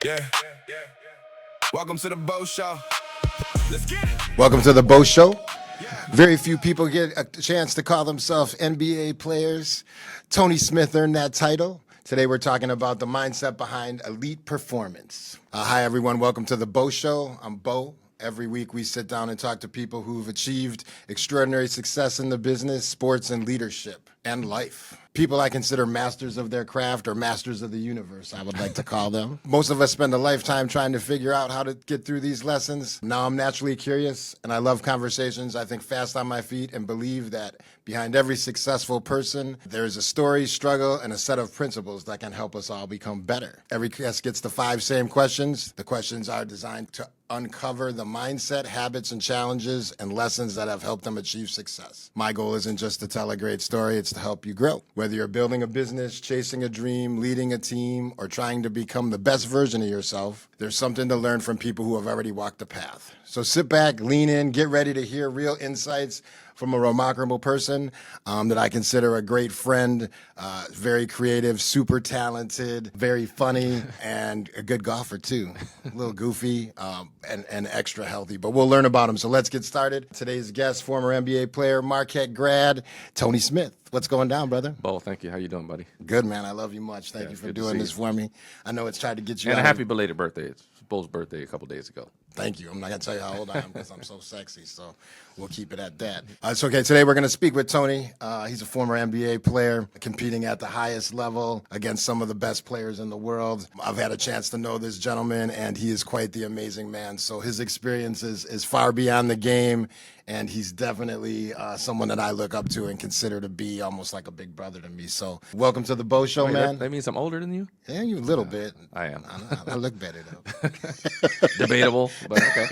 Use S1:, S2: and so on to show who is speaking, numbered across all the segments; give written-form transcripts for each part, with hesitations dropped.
S1: Yeah. Welcome to the Beau Show. Let's get it.
S2: Welcome to the Beau Show. Very few people get a chance to call themselves NBA players. Tony Smith earned that title. Today we're talking about the mindset behind elite performance. Hi everyone, welcome to the Beau Show. I'm Beau. Every week we sit down and talk to people who've achieved extraordinary success in the business, sports, and leadership, and life. People I consider masters of their craft or masters of the universe, I would like to call them. Most of us spend a lifetime trying to figure out how to get through these lessons. Now I'm naturally curious, and I love conversations. I think fast on my feet and believe that behind every successful person, there is a story, struggle, and a set of principles that can help us all become better. Every guest gets the 5 same questions. The questions are designed to uncover the mindset, habits, and challenges and lessons that have helped them achieve success. My goal isn't just to tell a great story, it's to help you grow. Whether you're building a business, chasing a dream, leading a team, or trying to become the best version of yourself, there's something to learn from people who have already walked the path. So sit back, lean in, get ready to hear real insights from a remarkable person that I consider a great friend, very creative, super talented, very funny, and a good golfer too. A little goofy and extra healthy, but we'll learn about him. So let's get started. Today's guest, former NBA player, Marquette grad, Tony Smith. What's going down, brother?
S3: Beau, thank you. How you doing, buddy?
S2: Good, man. I love you much. Thank you for doing this for me. I know it's tried to get you
S3: And
S2: out
S3: a happy belated birthday. It's Beau's birthday a couple days ago.
S2: Thank you. I'm not going to tell you how old I am because I'm so sexy, so we'll keep it at that. It's okay. Today we're going to speak with Tony. He's a former NBA player competing at the highest level against some of the best players in the world. I've had a chance to know this gentleman, and he is quite the amazing man. So his experience is far beyond the game, and he's definitely someone that I look up to and consider to be almost like a big brother to me. So welcome to the Beau Show,
S3: Wait,
S2: man.
S3: That means I'm older than you?
S2: Yeah, you a little bit.
S3: I am.
S2: I look better, though.
S3: Debatable, but okay.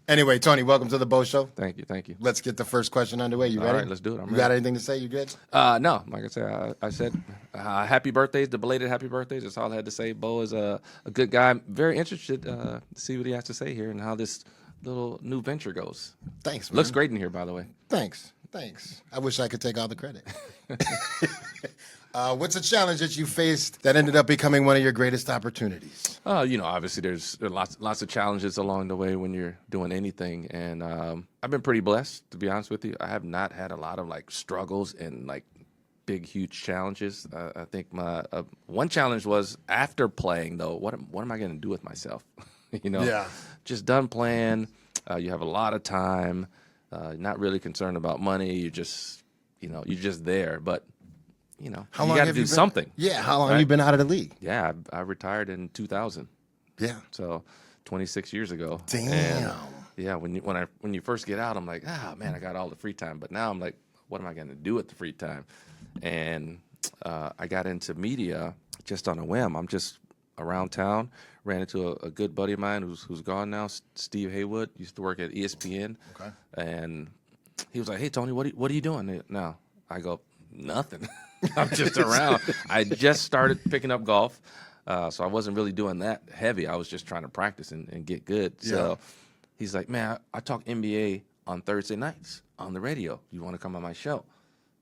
S2: Anyway, Tony, welcome to the Beau Show.
S3: Thank you, thank you.
S2: Let's get the first question underway. You ready?
S3: All right, let's do it. I'm
S2: You
S3: ready.
S2: got anything to say? You good?
S3: No, like I said, I said happy birthdays, the belated happy birthdays. That's all I had to say. Beau is a good guy. I'm very interested to see what he has to say here and how this little new venture goes.
S2: Thanks, man.
S3: Looks great in here, by the way.
S2: Thanks. I wish I could take all the credit. What's a challenge that you faced that ended up becoming one of your greatest opportunities?
S3: Obviously there's lots of challenges along the way when you're doing anything, and I've been pretty blessed, to be honest with you. I have not had a lot of like struggles and like big, huge challenges. I think my one challenge was after playing though. What am I going to do with myself?
S2: Yeah.
S3: Just done playing. You have a lot of time. Not really concerned about money. You're just there, but.
S2: How
S3: you
S2: long
S3: got to
S2: have
S3: do
S2: you been,
S3: something.
S2: Yeah, how long have you been out of the league?
S3: Yeah, I retired in 2000.
S2: Yeah.
S3: So 26 years ago.
S2: Damn.
S3: And yeah, when you first get out, I'm like, man, I got all the free time. But now I'm like, what am I going to do with the free time? And I got into media just on a whim. I'm just around town, ran into a good buddy of mine who's gone now, Steve Haywood, used to work at ESPN.
S2: Okay.
S3: And he was like, hey, Tony, what are you doing now? I go, nothing. I'm just around. I just started picking up golf, so I wasn't really doing that heavy. I was just trying to practice and get good.
S2: Yeah.
S3: So he's like, man, I talk NBA on Thursday nights on the radio. You want to come on my show?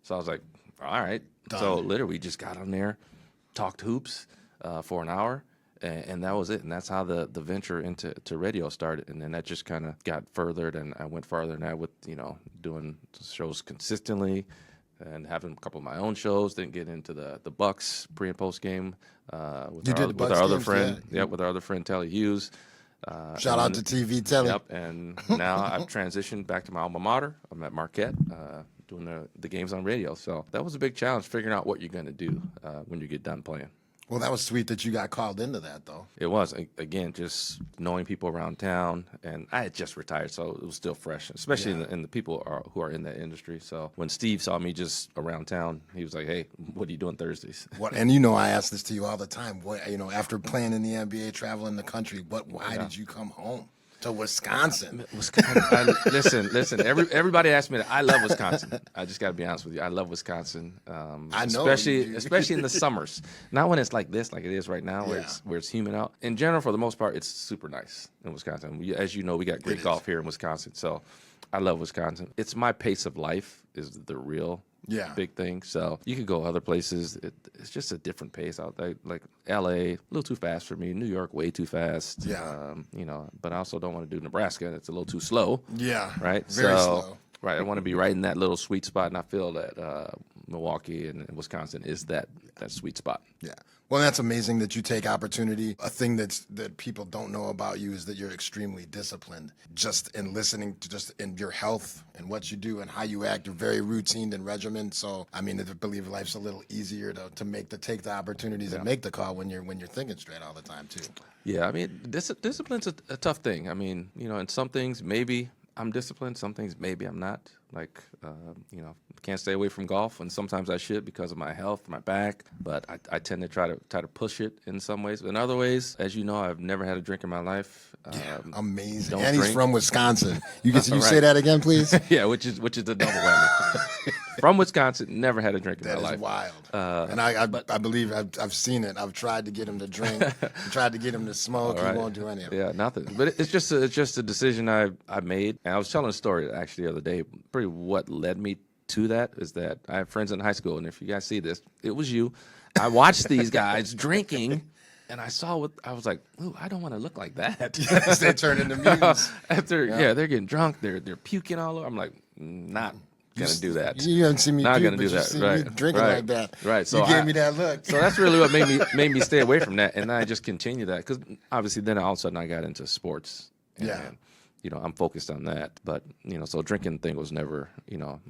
S3: So I was like, all right.
S2: Done.
S3: So literally we just got on there, talked hoops for an hour, and that was it. And that's how the venture into radio started. And then that just kind of got furthered, and I went farther now with, doing shows consistently, and having a couple of my own shows. Then get into the Bucks pre and post game with our other friend.
S2: Yeah.
S3: Yep, with our other friend Telly Hughes.
S2: Shout out to TV Telly.
S3: Yep, and now I've transitioned back to my alma mater. I'm at Marquette doing the games on radio. So that was a big challenge, figuring out what you're going to do when you get done playing.
S2: Well, that was sweet that you got called into that, though.
S3: It was, again, just knowing people around town, and I had just retired, so it was still fresh, especially in the people who are in that industry. So when Steve saw me just around town, he was like, hey, what are you doing Thursdays?
S2: What? And I ask this to you all the time. What, after playing in the NBA, traveling the country, why did you come home to Wisconsin?
S3: Listen. Everybody asks me that. I love Wisconsin. I just got to be honest with you. I love Wisconsin.
S2: I know,
S3: especially in the summers. Not when it's like this, like it is right now, where it's humid out. In general, for the most part, it's super nice in Wisconsin. As you know, we got great golf here in Wisconsin. So I love Wisconsin. It's my pace of life is the real big thing. So you could go other places. It's just a different pace out there. Like L.A., a little too fast for me. New York, way too fast.
S2: Yeah.
S3: But I also don't want to do Nebraska. It's a little too slow.
S2: Yeah.
S3: Right?
S2: Very slow.
S3: Right. I want to be right in that little sweet spot, and I feel that Milwaukee and Wisconsin is that sweet spot.
S2: Yeah. Well, that's amazing that you take opportunity. A thing that people don't know about you is that you're extremely disciplined. Just in listening to just in your health and what you do and how you act, you're very routine and regimented. So, I mean, I believe life's a little easier to take the opportunities and make the call when you're thinking straight all the time too.
S3: Yeah, I mean, discipline's a tough thing. I mean, in some things maybe I'm disciplined, some things maybe I'm not. Like, can't stay away from golf, and sometimes I should because of my health, my back. But I tend to try to push it in some ways. But in other ways, as you know, I've never had a drink in my life.
S2: Amazing. And he's from Wisconsin. You say that again, please?
S3: Yeah, which is the double whammy. From Wisconsin, never had a drink in my life.
S2: That is wild. And I believe I've seen it. I've tried to get him to drink, tried to get him to smoke. He won't do any of it.
S3: Yeah, nothing. But it's just a decision I made. And I was telling a story actually the other day. Pretty what led me to that is that I have friends in high school, and if you guys see this, it was you. I watched these guys drinking. And I saw I was like, ooh, I don't want to look like that.
S2: They turn into mutants.
S3: They're getting drunk. They're puking all over. I'm like, not gonna do that.
S2: You haven't seen me
S3: not
S2: puke,
S3: gonna
S2: but
S3: do
S2: you
S3: that.
S2: see
S3: Right.
S2: me drinking like that.
S3: Right. So
S2: you gave me that look.
S3: So that's really what made me stay away from that. And I just continued that because obviously then all of a sudden I got into sports. And, I'm focused on that. But so drinking thing was never.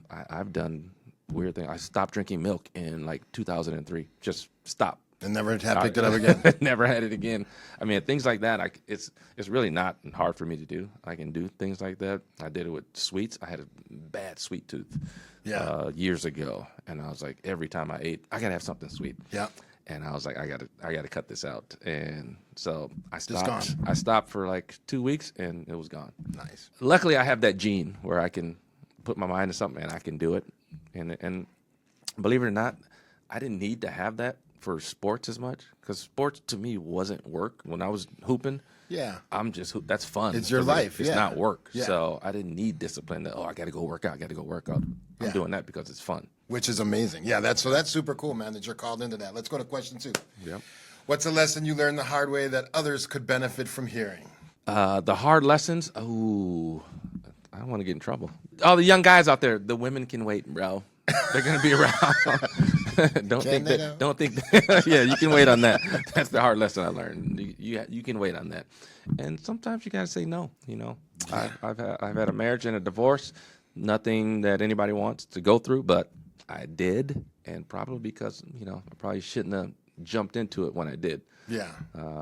S3: I've done weird things. I stopped drinking milk in like 2003. Just stopped.
S2: And never had picked it up again.
S3: Never had it again. I mean, things like that. It's really not hard for me to do. I can do things like that. I did it with sweets. I had a bad sweet tooth years ago, and I was like, every time I ate, I gotta have something sweet.
S2: Yeah.
S3: And I was like, I gotta cut this out. And so I stopped.
S2: Just gone.
S3: I stopped for like 2 weeks, and it was gone.
S2: Nice.
S3: Luckily, I have that gene where I can put my mind to something and I can do it. And believe it or not, I didn't need to have that for sports as much because sports to me wasn't work when I was hooping.
S2: Yeah,
S3: that's fun.
S2: It's your life.
S3: It's not work.
S2: Yeah.
S3: So I didn't need discipline. I got to go work out. I'm doing that because it's fun.
S2: Which is amazing. Yeah, that's super cool, man, that you're called into that. Let's go to question 2.
S3: Yep.
S2: What's a lesson you learned the hard way that others could benefit from hearing?
S3: The hard lessons. Oh, I don't want to get in trouble. All the young guys out there, the women can wait, bro. They're gonna be around. Don't think that. Yeah, you can wait on that. That's the hard lesson I learned. You can wait on that, and sometimes you gotta say no. I've had a marriage and a divorce. Nothing that anybody wants to go through, but I did, and probably because I probably shouldn't have jumped into it when I did.
S2: Yeah.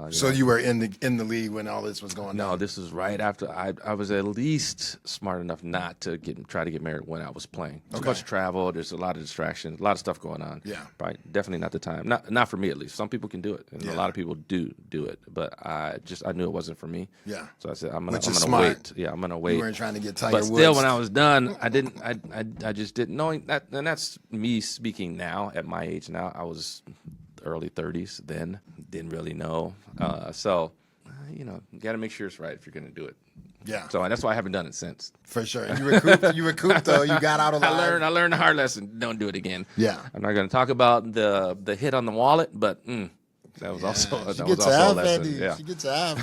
S2: So you were in the league when all this was going on?
S3: No, this was right after I was at least smart enough not to try to get married when I was playing. Too much travel. There's a lot of distractions, a lot of stuff going on.
S2: Yeah.
S3: Probably definitely not the time. Not for me at least. Some people can do it, and a lot of people do it. But I knew it wasn't for me.
S2: Yeah.
S3: So I said I'm gonna
S2: smart.
S3: wait. Yeah, I'm gonna wait.
S2: You weren't trying to get Tiger
S3: But
S2: Woods.
S3: still, when I was done, I didn't. I just didn't knowing that, and that's me speaking now at my age. Now I was early 30s then, didn't really know. You got to make sure it's right if you're going to do it.
S2: Yeah.
S3: So that's why I haven't done it since.
S2: For sure. And you recouped though. You got out alive.
S3: I learned a hard lesson. Don't do it again.
S2: Yeah.
S3: I'm not going to talk about the hit on the wallet, but that was also a lesson. Yeah.
S2: She gets out.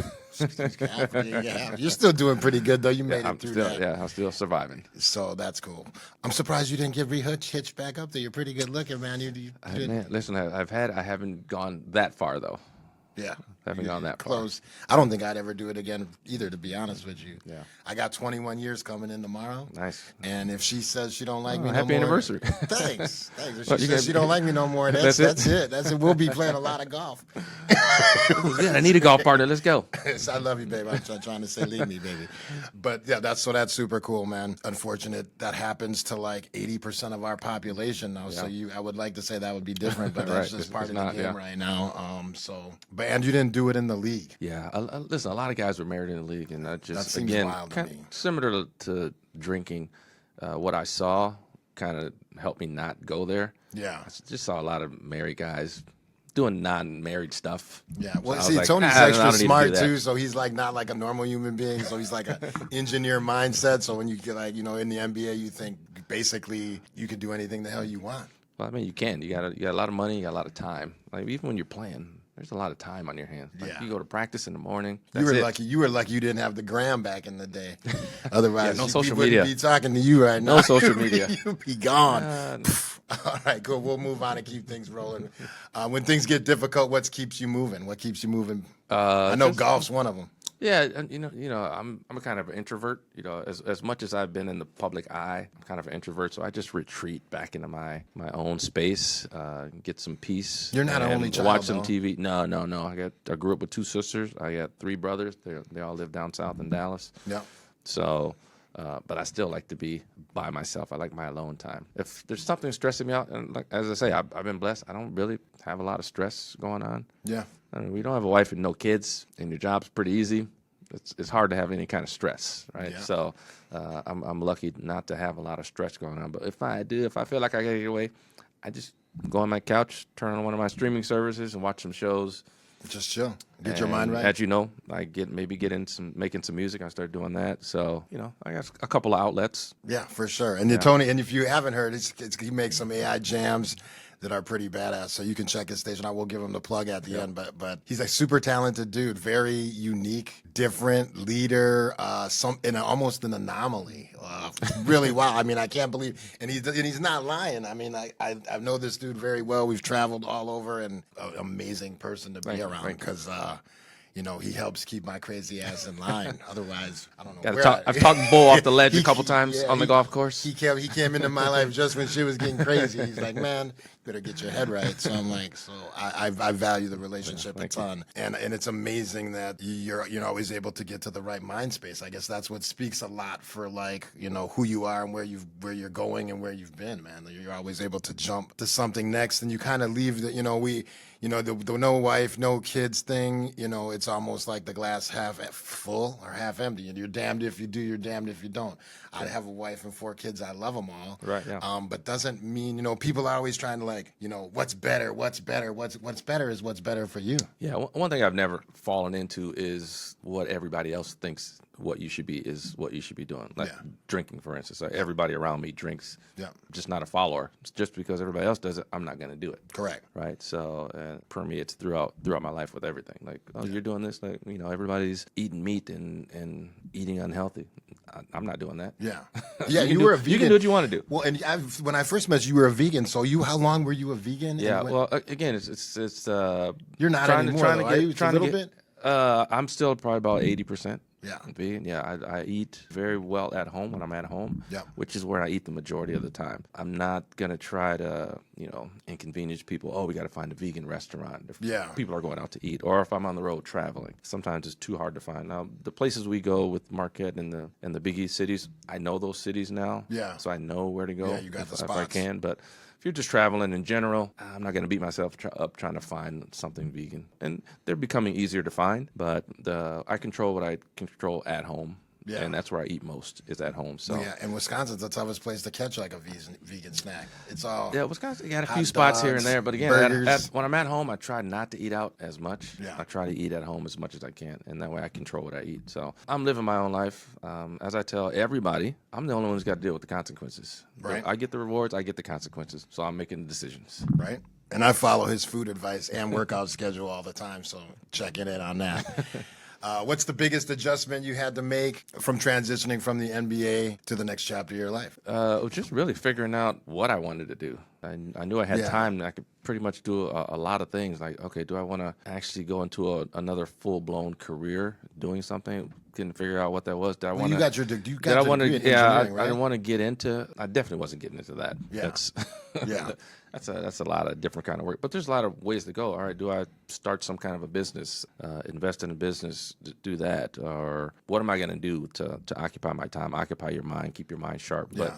S2: You're still doing pretty good though. You made it through that.
S3: Yeah, I'm still surviving.
S2: So that's cool. I'm surprised you didn't get hitched back up there. You're pretty good looking, man.
S3: Man, listen, I haven't gone that far though.
S2: Yeah.
S3: Haven't gone that
S2: close. I don't think I'd ever do it again either, to be honest with you.
S3: Yeah.
S2: I got 21 years coming in tomorrow.
S3: Nice.
S2: And if she says she don't like me no more.
S3: Happy anniversary.
S2: Thanks. If she says she don't like me no more, that's it. That's it. We'll be playing a lot of golf.
S3: I need a golf partner. Let's go.
S2: I love you, babe. I'm trying to say leave me, baby. But yeah, that's super cool, man. Unfortunate that happens to like 80% of our population now. Yeah. So I would like to say that would be different, but that's just part of the game right now. And you didn't do it in the league.
S3: Yeah, listen, a lot of guys were married in the league, and that
S2: seems wild to me.
S3: Similar to drinking. What I saw kind of helped me not go there.
S2: Yeah,
S3: I just saw a lot of married guys doing non-married stuff.
S2: Yeah, well,
S3: I was
S2: see,
S3: like,
S2: Tony's
S3: I
S2: extra
S3: don't need to do
S2: smart
S3: that.
S2: too, so he's like not like a normal human being. So he's like an engineer mindset. So when you get like, in the NBA, you think basically you can do anything the hell you want.
S3: Well, I mean, you can. You got a lot of money. You got a lot of time. Like even when you're playing, there's a lot of time on your hands. Like,
S2: Yeah.
S3: you go to practice in the morning.
S2: You
S3: That's
S2: were
S3: it.
S2: lucky. You were lucky you didn't have the gram back in the day. Otherwise,
S3: no
S2: we
S3: social
S2: wouldn't
S3: media.
S2: be talking to you right now.
S3: No social media.
S2: You'd be gone. All right, cool. We'll move on and keep things rolling. When things get difficult, what keeps you moving? What keeps you moving? I know golf's one of them.
S3: Yeah, and I'm a kind of an introvert. As much as I've been in the public eye, I'm kind of an introvert. So I just retreat back into my own space, get some peace.
S2: You're not an
S3: and
S2: only child,
S3: watch some
S2: though.
S3: TV. No. I grew up with 2 sisters. I got 3 brothers. They all live down south in Dallas.
S2: Yeah.
S3: So, but I still like to be by myself. I like my alone time. If there's something stressing me out, and like, as I say, I've been blessed. I don't really have a lot of stress going on.
S2: Yeah.
S3: I mean, we don't have a wife and no kids, and your job's pretty easy. It's hard to have any kind of stress, right?
S2: Yeah.
S3: So I'm lucky not to have a lot of stress going on. But if I feel like I gotta get away, I just go on my couch, turn on one of my streaming services, and watch some shows.
S2: Just chill. Get your mind right.
S3: As you know, I get into making some music. I start doing that. So I got a couple of outlets.
S2: Yeah, for sure. And Tony, and if you haven't heard, he makes some AI jams that are pretty badass. So you can check his station. I will give him the plug at the end, but he's a super talented dude, very unique, different leader, almost an anomaly. Really wow. I mean, I can't believe, and he's not lying. I mean, I know this dude very well. We've traveled all over, and an amazing person to be around because. He helps keep my crazy ass in line. Otherwise, I don't know.
S3: I've talked Beau off the ledge a couple times on the golf course.
S2: He came into my life just when shit was getting crazy. He's like, man, you better get your head right. So I'm like, I value the relationship a ton, and it's amazing that you're always able to get to the right mind space. I guess that's what speaks a lot for who you are and where you're going and where you've been, man. You're always able to jump to something next, and you kind of leave the the no wife, no kids thing, it's almost like the glass half full or half empty. And you're damned if you do, you're damned if you don't. I have a wife and 4 kids. I love them all.
S3: Right, yeah.
S2: But doesn't mean, people are always trying to what's better? What's better is what's better for you.
S3: Yeah, one thing I've never fallen into is what everybody else thinks what you should be is what you should be doing. Like drinking, for instance. Like everybody around me drinks.
S2: Yeah.
S3: Just not a follower. Just because everybody else does it, I'm not going to do it.
S2: Correct.
S3: Right. So it permeates throughout my life with everything. Like, you're doing this. Like, everybody's eating meat and eating unhealthy. I'm not doing that.
S2: Yeah. Yeah. you were a vegan.
S3: You can do what you want to do.
S2: Well, and when I first met you, you were a vegan. So how long were you a vegan?
S3: Yeah. Well, again, it's
S2: you're not anymore. Are you? A little bit.
S3: I'm still probably about 80%.
S2: Yeah.
S3: Vegan. Yeah, I eat very well at home when I'm at home, which is where I eat the majority of the time. I'm not going to try to, inconvenience people. Oh, we got to find a vegan restaurant. If people are going out to eat, or if I'm on the road traveling. Sometimes it's too hard to find. Now, the places we go with Marquette and the Big East cities, I know those cities now.
S2: Yeah.
S3: So I know where to go
S2: Yeah, you got the
S3: if
S2: spots.
S3: I can. But if you're just traveling in general, I'm not going to beat myself up trying to find something vegan. And they're becoming easier to find, but I control what I control at home. Yeah. And that's where I eat most, is at home. So
S2: yeah, and Wisconsin's the toughest place to catch like a vegan snack. It's all
S3: Wisconsin. You got a few spots here and there, but again, when I'm at home, I try not to eat out as much.
S2: Yeah.
S3: I try to eat at home as much as I can, and that way I control what I eat. So I'm living my own life. As I tell everybody, I'm the only one who's got to deal with the consequences.
S2: Right.
S3: I get the rewards, I get the consequences. So I'm making the decisions.
S2: Right. And I follow his food advice and workout schedule all the time, so checking in on that. What's the biggest adjustment you had to make from transitioning from the NBA to the next chapter of your life?
S3: Just really figuring out what I wanted to do. I knew I had time, and I could pretty much do a lot of things. Like, okay, do I want to actually go into another full-blown career doing something? Couldn't figure out what that was. Did I want to?
S2: You got your degree in engineering, right?
S3: I didn't want to get into. I definitely wasn't getting into that.
S2: Yeah.
S3: That's a lot of different kind of work. But there's a lot of ways to go. All right, do I start some kind of a business, invest in a business, do that, or what am I going to do to occupy my time, occupy your mind, keep your mind sharp? But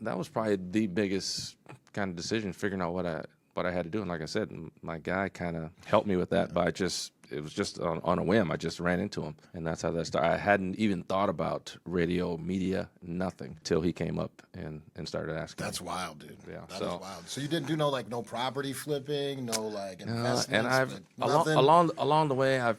S3: that was probably the biggest kind of decision, figuring out what I had to do. And like I said, my guy kind of helped me with that by just it was just on a whim. I just ran into him, and that's how that started. I hadn't even thought about radio, media, nothing, till he came up and started asking.
S2: That's
S3: me.
S2: wild, dude.
S3: Yeah,
S2: That is
S3: so-
S2: wild. So you didn't do no property flipping, no like investments,
S3: and I've
S2: nothing?
S3: along the way, I've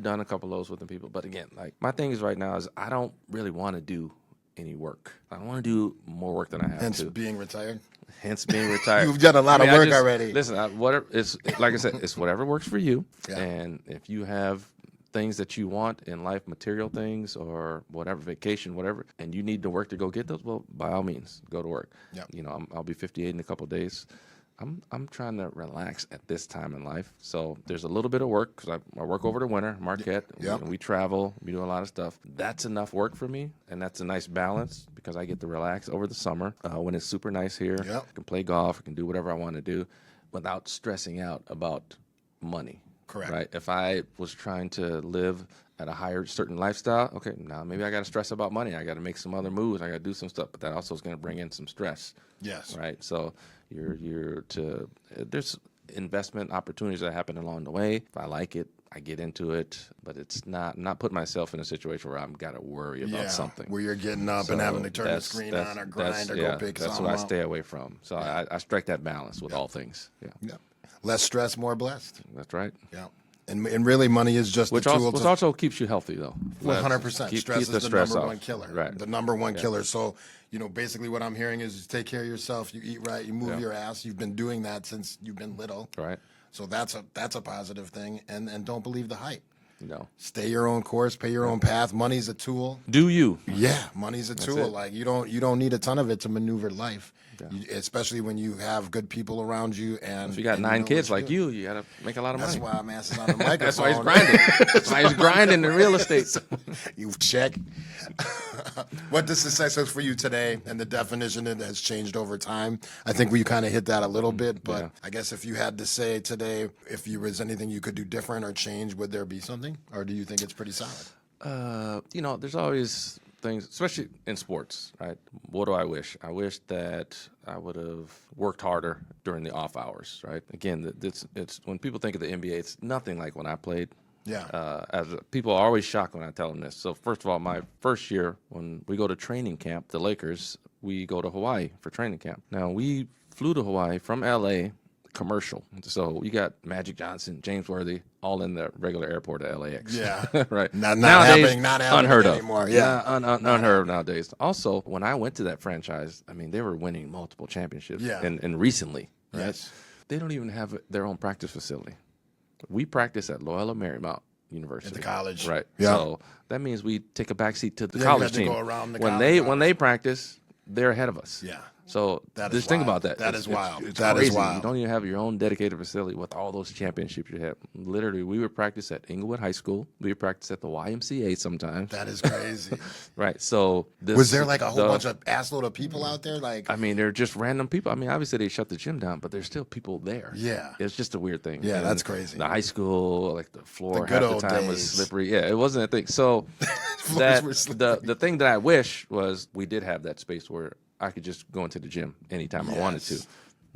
S3: done a couple of those with the people. But again, like my thing is right now is I don't really want to do any work. I don't want to do more work than I have
S2: Hence
S3: to.
S2: being retired.
S3: Hence being retired.
S2: You've done a lot of work already.
S3: Listen, whatever it's like I said, it's whatever works for you.
S2: Yeah.
S3: And if you have things that you want in life, material things or whatever, vacation, whatever, and you need to work to go get those, well, by all means, go to work.
S2: Yep.
S3: You know, I'll be 58 in a couple of days. I'm trying to relax at this time in life. So there's a little bit of work because I work over the winter, Marquette.
S2: Yep.
S3: We travel, we do a lot of stuff. That's enough work for me, and that's a nice balance because I get to relax over the summer when it's super nice here.
S2: Yep.
S3: I can play golf, I can do whatever I want to do without stressing out about money.
S2: Correct.
S3: Right? If I was trying to live at a higher certain lifestyle, okay, now maybe I got to stress about money. I got to make some other moves. I got to do some stuff, but that also is going to bring in some stress.
S2: Yes.
S3: Right. So there's investment opportunities that happen along the way. If I like it, I get into it, but it's not putting myself in a situation where I'm got to worry about something.
S2: Where you're getting up and having to turn the screen on or grind or go pick
S3: that's
S2: something
S3: what I
S2: up.
S3: stay away from. So I strike that balance with all things. Yeah.
S2: Yeah. Less stress, more blessed.
S3: That's right.
S2: Yeah. And really, money is just
S3: Which
S2: the tool
S3: also keeps you healthy, though.
S2: 100%.
S3: Keep
S2: Stress
S3: the
S2: is the
S3: stress
S2: number
S3: off.
S2: one killer.
S3: Right.
S2: The number one killer. So, basically what I'm hearing is take care of yourself. You eat right. You move your ass. You've been doing that since you've been little.
S3: Right.
S2: So that's a positive thing. And don't believe the hype.
S3: No.
S2: Stay your own course. Pay your own path. Money's a tool.
S3: Do you?
S2: Yeah, money's a tool.
S3: it.
S2: Like you don't need a ton of it to maneuver life. Especially when you have good people around you, and
S3: If you got
S2: and
S3: 9
S2: know
S3: kids
S2: what
S3: like
S2: you're doing.
S3: you got to make a lot of
S2: That's
S3: money.
S2: why I'm asking on the microphone.
S3: That's why he's grinding. That's why he's grinding in real estate.
S2: You check. What does success is for you today, and the definition it has changed over time. I think we kind of hit that a little bit, but I guess if you had to say today, if you was anything you could do different or change, would there be something, or do you think it's pretty solid?
S3: There's always things, especially in sports, right? What do I wish? I wish that I would have worked harder during the off hours, right? Again, it's when people think of the NBA, it's nothing like when I played.
S2: Yeah.
S3: People are always shocked when I tell them this. So first of all, my first year when we go to training camp, the Lakers, we go to Hawaii for training camp. Now we flew to Hawaii from LA commercial. So you got Magic Johnson, James Worthy, all in the regular airport at LAX.
S2: Yeah.
S3: Right.
S2: Not
S3: Nowadays,
S2: happening
S3: unheard of
S2: anymore. Yeah.
S3: unheard of nowadays. Also, when I went to that franchise, I mean, they were winning multiple championships.
S2: Yeah.
S3: And recently, right?
S2: Yes.
S3: They don't even have their own practice facility. We practice at Loyola Marymount University.
S2: At the college.
S3: Right.
S2: Yeah.
S3: So that means we take a backseat to the
S2: Yeah, you
S3: college
S2: had to
S3: team.
S2: go around the
S3: when
S2: college
S3: they practice, they're ahead of us.
S2: Yeah.
S3: So
S2: That is
S3: just think
S2: wild.
S3: about that.
S2: That is wild.
S3: It's
S2: That is
S3: crazy.
S2: wild.
S3: You don't even have your own dedicated facility with all those championships you have. Literally, we would practice at Inglewood High School. We would practice at the YMCA sometimes.
S2: That is crazy.
S3: Right. So
S2: Was there like a whole bunch of assload of people out there? Like,
S3: I mean, they're just random people. I mean, obviously they shut the gym down, but there's still people there.
S2: Yeah.
S3: It's just a weird thing.
S2: Yeah,
S3: And
S2: that's crazy.
S3: The high school, like the floor
S2: The good
S3: half the
S2: old
S3: time was
S2: days.
S3: slippery. Yeah, it wasn't a thing. So
S2: Floors were slippery.
S3: the thing that I wish was we did have that space where I could just go into the gym anytime I wanted to.
S2: Yes.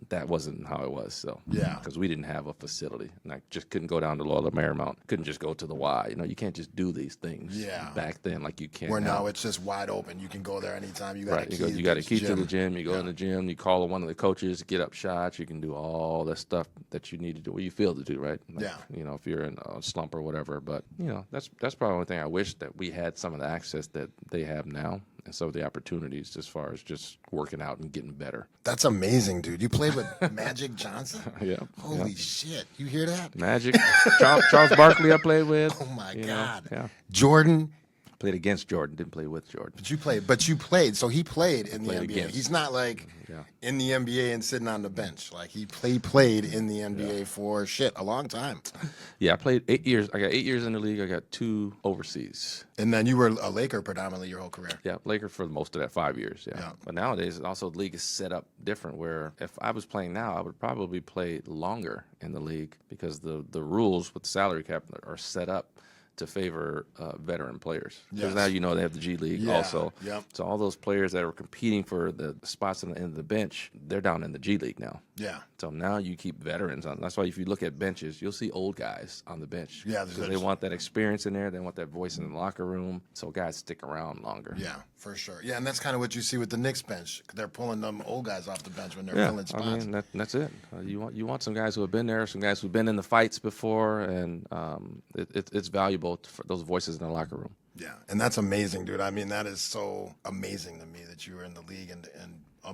S3: That wasn't how it was. So
S2: Yeah.
S3: because we didn't have a facility, and I just couldn't go down to Loyola Marymount. Couldn't just go to the Y. You know, you can't just do these things.
S2: Yeah.
S3: Back then, like you can
S2: where now it's just wide open. You can go there anytime. You got
S3: Right,
S2: a key.
S3: you got a key to the
S2: gym.
S3: gym. You go in the gym. You call one of the coaches, get up shots. You can do all that stuff that you need to do. What you feel to do, right? Like,
S2: Yeah.
S3: You know, if you're in a slump or whatever. But that's probably the only thing I wish that we had some of the access that they have now, and some of the opportunities as far as just working out and getting better.
S2: That's amazing, dude. You played with Magic Johnson?
S3: Yeah.
S2: Holy shit. You hear that?
S3: Magic, Charles Barkley, I played with.
S2: Oh my
S3: you know,
S2: God.
S3: Yeah.
S2: Jordan.
S3: Played against Jordan, didn't play with Jordan.
S2: But you played. So he played in the
S3: Played
S2: NBA.
S3: against.
S2: He's not like
S3: Yeah.
S2: in the NBA and sitting on the bench. Like he played in the NBA for a long time.
S3: Yeah, I played 8 years. I got 8 years in the league. I got 2 overseas.
S2: And then you were a Laker predominantly your whole career.
S3: Yeah, Laker for most of that 5 years. Yeah.
S2: Yeah.
S3: But nowadays, also the league is set up different. Where if I was playing now, I would probably play longer in the league because the rules with the salary cap are set up to favor veteran players. Because
S2: Yes.
S3: now you know they have the G League also.
S2: Yep.
S3: So all those players that were competing for the spots on the end of the bench, they're down in the G League now.
S2: Yeah.
S3: So now you keep veterans on. That's why if you look at benches, you'll see old guys on the bench.
S2: Yeah,
S3: because they want that experience in there. They want that voice in the locker room. So guys stick around longer.
S2: Yeah, for sure. Yeah, and that's kind of what you see with the Knicks bench. They're pulling them old guys off the bench when they're filling spots.
S3: I mean that's it. You want some guys who have been there, some guys who've been in the fights before, and it's valuable for those voices in the locker room.
S2: Yeah, and that's amazing, dude. I mean, that is so amazing to me that you were in the league and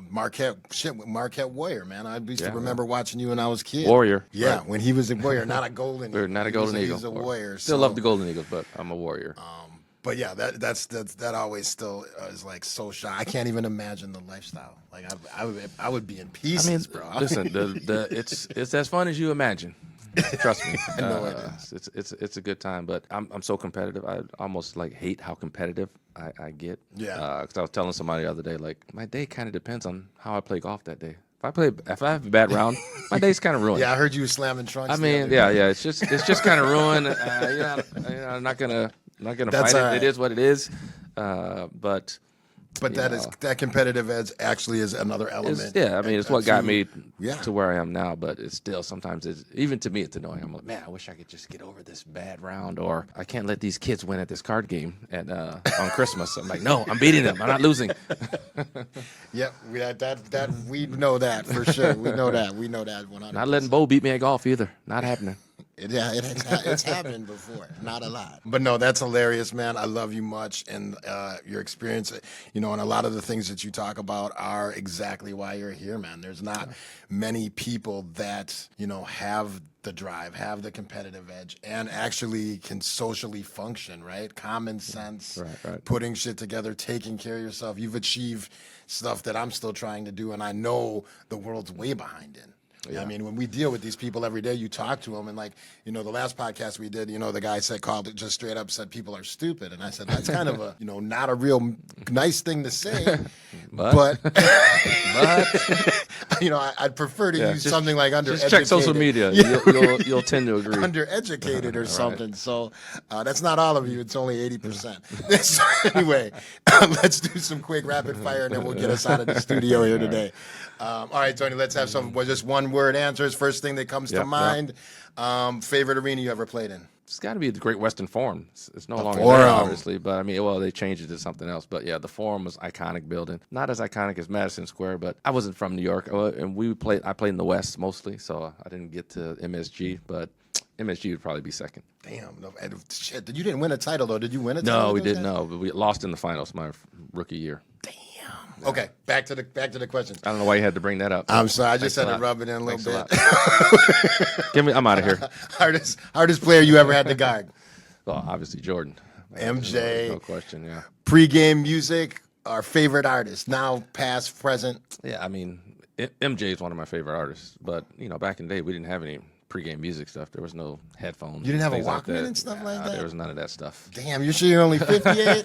S2: Marquette Warrior, man. I used to remember watching you when I was a kid.
S3: Warrior.
S2: Yeah,
S3: right.
S2: when he was a Warrior, not a Golden Eagle.
S3: Not a Golden Eagle.
S2: He's a Warrior.
S3: Still love the Golden Eagles, but I'm a Warrior.
S2: But yeah, that always still is like so shy. I can't even imagine the lifestyle. Like I would be in pieces, bro.
S3: Listen, it's as fun as you imagine. Trust me.
S2: I know it is.
S3: It's a good time, but I'm so competitive. I almost like hate how competitive I get.
S2: Yeah.
S3: Because I was telling somebody the other day, like my day kind of depends on how I play golf that day. If I have a bad round, my day's kind of ruined.
S2: Yeah, I heard you slamming trunks.
S3: I mean, yeah. It's just kind of ruined. I'm not gonna fight it. It is what it is. But
S2: that competitive edge actually is another element.
S3: It's what got me
S2: Yeah.
S3: to where I am now. But it's still sometimes even to me it's annoying. I'm like, man, I wish I could just get over this bad round, or I can't let these kids win at this card game on Christmas. I'm like, no, I'm beating them. I'm not losing.
S2: Yep, we know that for sure. We know that 100%.
S3: Not letting Beau beat me at golf either. Not happening.
S2: It's happened before, not a lot. But no, that's hilarious, man. I love you much, and your experience, and a lot of the things that you talk about are exactly why you're here, man. There's not many people that, have the drive, have the competitive edge, and actually can socially function, right? Common sense,
S3: right.
S2: Putting shit together, taking care of yourself. You've achieved stuff that I'm still trying to do, and I know the world's way behind in. Yeah. I mean, when we deal with these people every day, you talk to them, and the last podcast we did, the guy called it just straight up, said people are stupid, and I said that's kind of a, not a real nice thing to say, but I'd prefer to use something like undereducated.
S3: Just check social media, you'll tend to agree.
S2: Undereducated or something. Right. So that's not all of you; it's only 80%. So anyway, let's do some quick rapid fire, and then we'll get us out of the studio here today. All right, Tony, let's have some just one-word answers. First thing that comes to mind. Favorite arena you ever played in?
S3: It's got to be the Great Western Forum. It's no longer
S2: Forum.
S3: there, obviously, but they changed it to something else. But yeah, the Forum was iconic building. Not as iconic as Madison Square, but I wasn't from New York, and I played in the West mostly, so I didn't get to MSG, but MSG would probably be second.
S2: Damn, no, shit! You didn't win a title though. Did you win a title?
S3: No, we didn't. No, but we lost in the finals my rookie year.
S2: Damn. Okay, back to the questions.
S3: I don't know why you had to bring that up.
S2: I'm sorry, I just had to rub it in a little bit.
S3: I'm out of here.
S2: Hardest player you ever had to guard?
S3: Well, obviously Jordan.
S2: MJ.
S3: No question, yeah.
S2: Pre-game music, our favorite artist, now, past, present.
S3: Yeah, I mean, MJ is one of my favorite artists. But, back in the day, we didn't have any pre-game music stuff. There was no headphones.
S2: You didn't have a Walkman
S3: like
S2: and stuff like that?
S3: There was none of that stuff.
S2: Damn, you're sure you're only 58?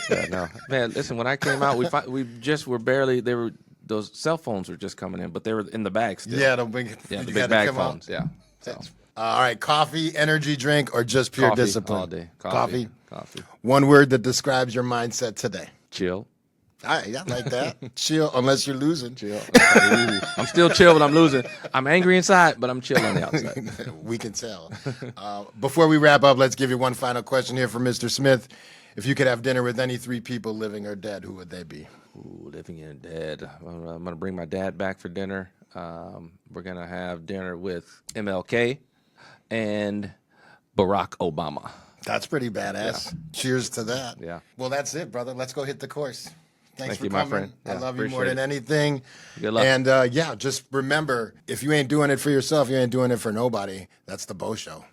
S3: Yeah, no. Man, listen, when I came out, we just were barely, those cell phones were just coming in, but they were in the bag still.
S2: Yeah, the big
S3: bag phones, yeah. So.
S2: All right, coffee, energy drink, or just pure discipline?
S3: All day.
S2: Coffee.
S3: Coffee.
S2: One word that describes your mindset today.
S3: Chill.
S2: All right, I like that. Chill, unless you're losing.
S3: Chill. I'm still chill when I'm losing. I'm angry inside, but I'm chill on the outside.
S2: We can tell. Before we wrap up, let's give you one final question here from Mr. Smith. If you could have dinner with any three people, living or dead, who would they be?
S3: Ooh, living and dead. I'm going to bring my dad back for dinner. We're going to have dinner with MLK and Barack Obama.
S2: That's pretty badass. Yeah. Cheers to that.
S3: Yeah.
S2: Well, that's it, brother. Let's go hit the course. Thanks
S3: Thank you,
S2: for coming.
S3: my friend.
S2: I love you more than
S3: it.
S2: anything.
S3: Good luck.
S2: And just remember, if you ain't doing it for yourself, you ain't doing it for nobody. That's the Beau Show.